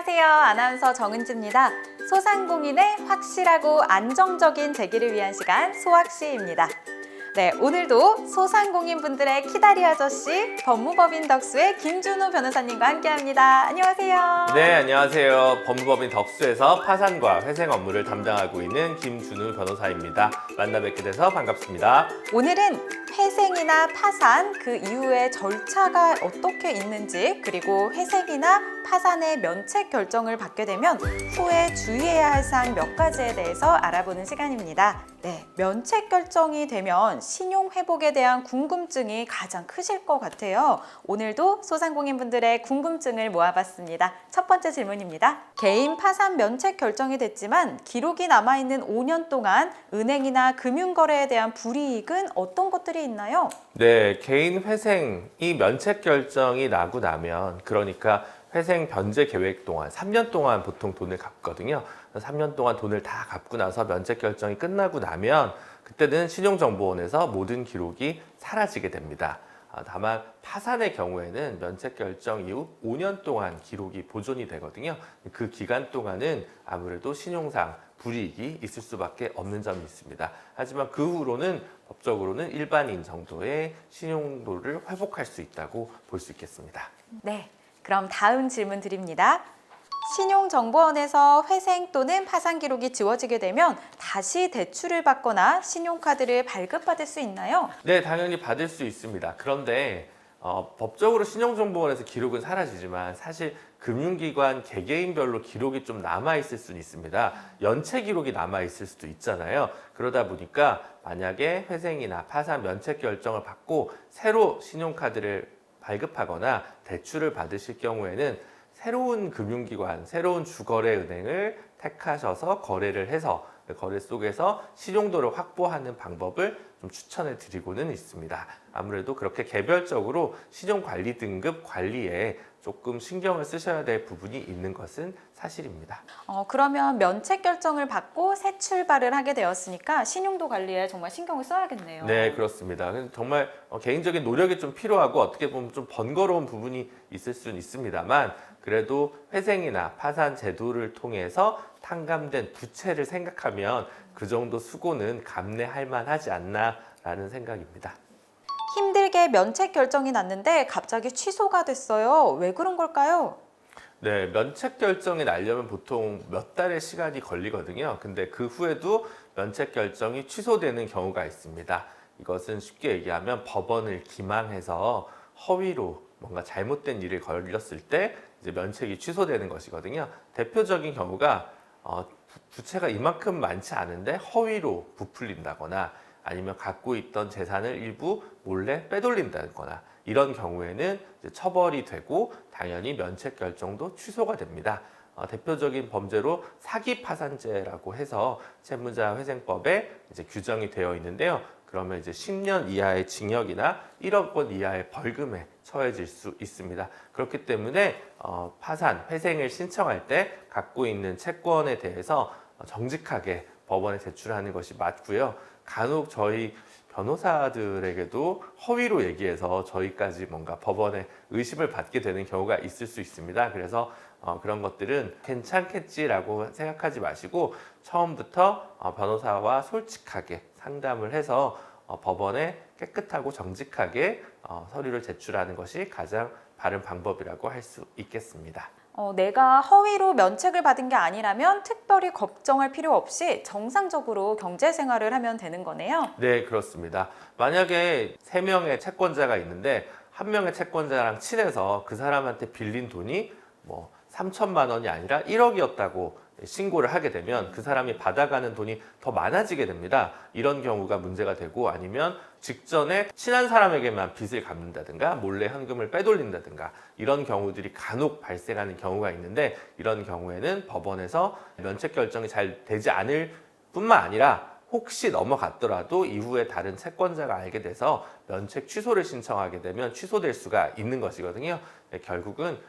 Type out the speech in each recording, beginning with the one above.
안녕하세요. 아나운서 정은지입니다. 소상공인의 확실하고 안정적인 재기를 위한 시간 소확시입니다. 네, 오늘도 소상공인 분들의 키다리 아저씨 법무법인 덕수의 김준우 변호사님과 함께합니다. 안녕하세요. 네, 안녕하세요. 법무법인 덕수에서 파산과 회생 업무를 담당하고 있는 김준우 변호사입니다. 만나 뵙게 돼서 반갑습니다. 오늘은 회생이나 파산 그 이후의 절차가 어떻게 있는지, 그리고 회생이나 파산의 면책 결정을 받게 되면 후에 주의해야 할 사항 몇 가지에 대해서 알아보는 시간입니다. 네, 면책 결정이 되면 신용 회복에 대한 궁금증이 가장 크실 것 같아요. 오늘도 소상공인 분들의 궁금증을 모아봤습니다. 첫 번째 질문입니다. 개인 파산 면책 결정이 됐지만 기록이 남아있는 5년 동안 은행이나 금융거래에 대한 불이익은 어떤 것들이 있나요? 네, 개인 회생이 면책 결정이 나고 나면, 그러니까 회생 변제 계획 동안 3년 동안 보통 돈을 갚거든요. 3년 동안 돈을 다 갚고 나서 면책 결정이 끝나고 나면 그때는 신용정보원에서 모든 기록이 사라지게 됩니다. 다만 파산의 경우에는 면책 결정 이후 5년 동안 기록이 보존이 되거든요. 그 기간 동안은 아무래도 신용상 불이익이 있을 수밖에 없는 점이 있습니다. 하지만 그 후로는 법적으로는 일반인 정도의 신용도를 회복할 수 있다고 볼 수 있겠습니다. 네, 그럼 다음 질문 드립니다. 신용정보원에서 회생 또는 파산 기록이 지워지게 되면 다시 대출을 받거나 신용카드를 발급받을 수 있나요? 네, 당연히 받을 수 있습니다. 그런데 법적으로 신용정보원에서 기록은 사라지지만 사실 금융기관 개개인별로 기록이 좀 남아있을 수는 있습니다. 연체 기록이 남아있을 수도 있잖아요. 그러다 보니까 만약에 회생이나 파산 면책 결정을 받고 새로 신용카드를 발급하거나 대출을 받으실 경우에는 새로운 금융기관, 새로운 주거래 은행을 택하셔서 거래를 해서 거래 속에서 신용도를 확보하는 방법을 좀 추천해 드리고는 있습니다. 아무래도 그렇게 개별적으로 신용관리 등급 관리에 조금 신경을 쓰셔야 될 부분이 있는 것은 사실입니다. 그러면 면책 결정을 받고 새 출발을 하게 되었으니까 신용도 관리에 정말 신경을 써야겠네요. 네, 그렇습니다. 정말 개인적인 노력이 좀 필요하고 어떻게 보면 좀 번거로운 부분이 있을 수는 있습니다만, 그래도 회생이나 파산 제도를 통해서 탕감된 부채를 생각하면 그 정도 수고는 감내할 만하지 않나라는 생각입니다. 힘들게 면책 결정이 났는데 갑자기 취소가 됐어요. 왜 그런 걸까요? 네, 면책 결정이 나려면 보통 몇 달의 시간이 걸리거든요. 근데 그 후에도 면책 결정이 취소되는 경우가 있습니다. 이것은 쉽게 얘기하면 법원을 기망해서 허위로 뭔가 잘못된 일을 걸렸을 때 이제 면책이 취소되는 것이거든요. 대표적인 경우가 부채가 이만큼 많지 않은데 허위로 부풀린다거나 아니면 갖고 있던 재산을 일부 몰래 빼돌린다거나 이런 경우에는 이제 처벌이 되고 당연히 면책 결정도 취소가 됩니다. 대표적인 범죄로 사기 파산죄라고 해서 채무자회생법에 이제 규정이 되어 있는데요. 그러면 이제 10년 이하의 징역이나 1억 원 이하의 벌금에 처해질 수 있습니다. 그렇기 때문에 파산, 회생을 신청할 때 갖고 있는 채권에 대해서 정직하게 법원에 제출하는 것이 맞고요. 간혹 저희 변호사들에게도 허위로 얘기해서 저희까지 뭔가 법원에 의심을 받게 되는 경우가 있을 수 있습니다. 그래서 그런 것들은 괜찮겠지라고 생각하지 마시고 처음부터 변호사와 솔직하게 상담을 해서 법원에 깨끗하고 정직하게 서류를 제출하는 것이 가장 바른 방법이라고 할 수 있겠습니다. 내가 허위로 면책을 받은 게 아니라면 특별히 걱정할 필요 없이 정상적으로 경제 생활을 하면 되는 거네요. 네, 그렇습니다. 만약에 3명의 채권자가 있는데 한 명의 채권자랑 친해서 그 사람한테 빌린 돈이 뭐 3천만 원이 아니라 1억이었다고 신고를 하게 되면 그 사람이 받아가는 돈이 더 많아지게 됩니다. 이런 경우가 문제가 되고, 아니면 직전에 친한 사람에게만 빚을 갚는다든가 몰래 현금을 빼돌린다든가 이런 경우들이 간혹 발생하는 경우가 있는데, 이런 경우에는 법원에서 면책 결정이 잘 되지 않을 뿐만 아니라 혹시 넘어갔더라도 이후에 다른 채권자가 알게 돼서 면책 취소를 신청하게 되면 취소될 수가 있는 것이거든요. 결국은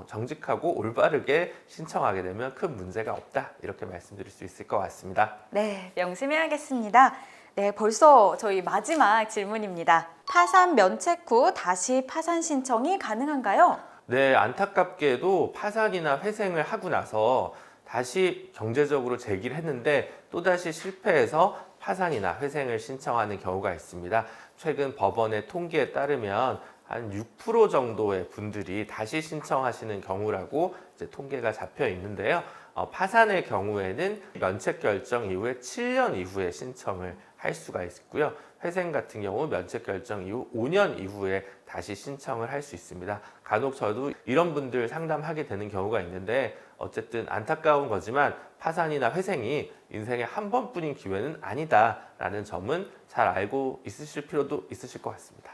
정직하고 올바르게 신청하게 되면 큰 문제가 없다, 이렇게 말씀드릴 수 있을 것 같습니다. 네, 명심해야겠습니다. 네, 벌써 저희 마지막 질문입니다. 파산 면책 후 다시 파산 신청이 가능한가요? 네, 안타깝게도 파산이나 회생을 하고 나서 다시 경제적으로 재기를 했는데 또다시 실패해서 파산이나 회생을 신청하는 경우가 있습니다. 최근 법원의 통계에 따르면 한 6% 정도의 분들이 다시 신청하시는 경우라고 이제 통계가 잡혀 있는데요. 파산의 경우에는 면책 결정 이후에 7년 이후에 신청을 할 수가 있고요. 회생 같은 경우 면책 결정 이후 5년 이후에 다시 신청을 할 수 있습니다. 간혹 저도 이런 분들 상담하게 되는 경우가 있는데 어쨌든 안타까운 거지만 파산이나 회생이 인생에 한 번뿐인 기회는 아니다라는 점은 잘 알고 있으실 필요도 있으실 것 같습니다.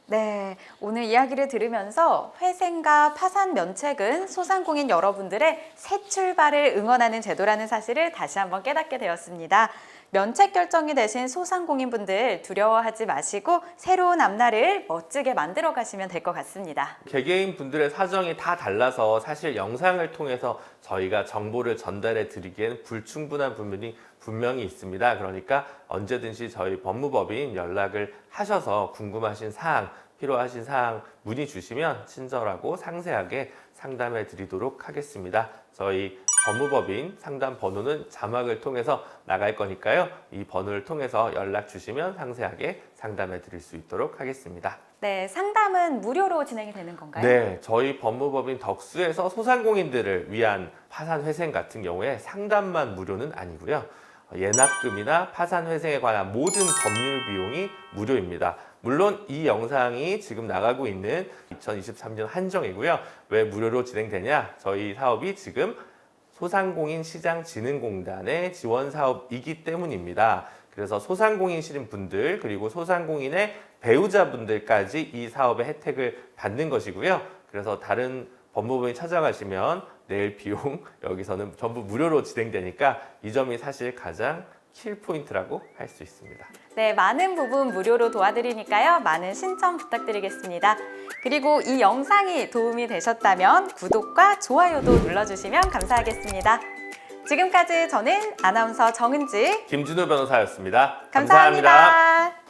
네, 오늘 이야기를 들으면서 회생과 파산 면책은 소상공인 여러분들의 새 출발을 응원하는 제도라는 사실을 다시 한번 깨닫게 되었습니다. 면책 결정이 되신 소상공인분들 두려워하지 마시고 새로운 앞날을 멋지게 만들어 가시면 될 것 같습니다. 개개인 분들의 사정이 다 달라서 사실 영상을 통해서 저희가 정보를 전달해 드리기에는 불충분한 부분이 분명히 있습니다. 그러니까 언제든지 저희 법무법인 연락을 하셔서 궁금하신 사항, 필요하신 사항 문의 주시면 친절하고 상세하게 상담해 드리도록 하겠습니다. 저희 법무법인 상담 번호는 자막을 통해서 나갈 거니까요. 이 번호를 통해서 연락 주시면 상세하게 상담해 드릴 수 있도록 하겠습니다. 네, 상담은 무료로 진행이 되는 건가요? 네, 저희 법무법인 덕수에서 소상공인들을 위한 파산 회생 같은 경우에 상담만 무료는 아니고요. 예납금이나 파산 회생에 관한 모든 법률 비용이 무료입니다. 물론 이 영상이 지금 나가고 있는 2023년 한정이고요. 왜 무료로 진행되냐? 저희 사업이 지금 소상공인시장진흥공단의 지원 사업이기 때문입니다. 그래서 소상공인이신 분들 그리고 소상공인의 배우자분들까지 이 사업의 혜택을 받는 것이고요. 그래서 다른 법무법인 찾아가시면 내일 비용 여기서는 전부 무료로 진행되니까 이 점이 사실 가장 킬포인트라고 할 수 있습니다. 네, 많은 부분 무료로 도와드리니까요. 많은 신청 부탁드리겠습니다. 그리고 이 영상이 도움이 되셨다면 구독과 좋아요도 눌러주시면 감사하겠습니다. 지금까지 저는 아나운서 정은지 김준호 변호사였습니다. 감사합니다.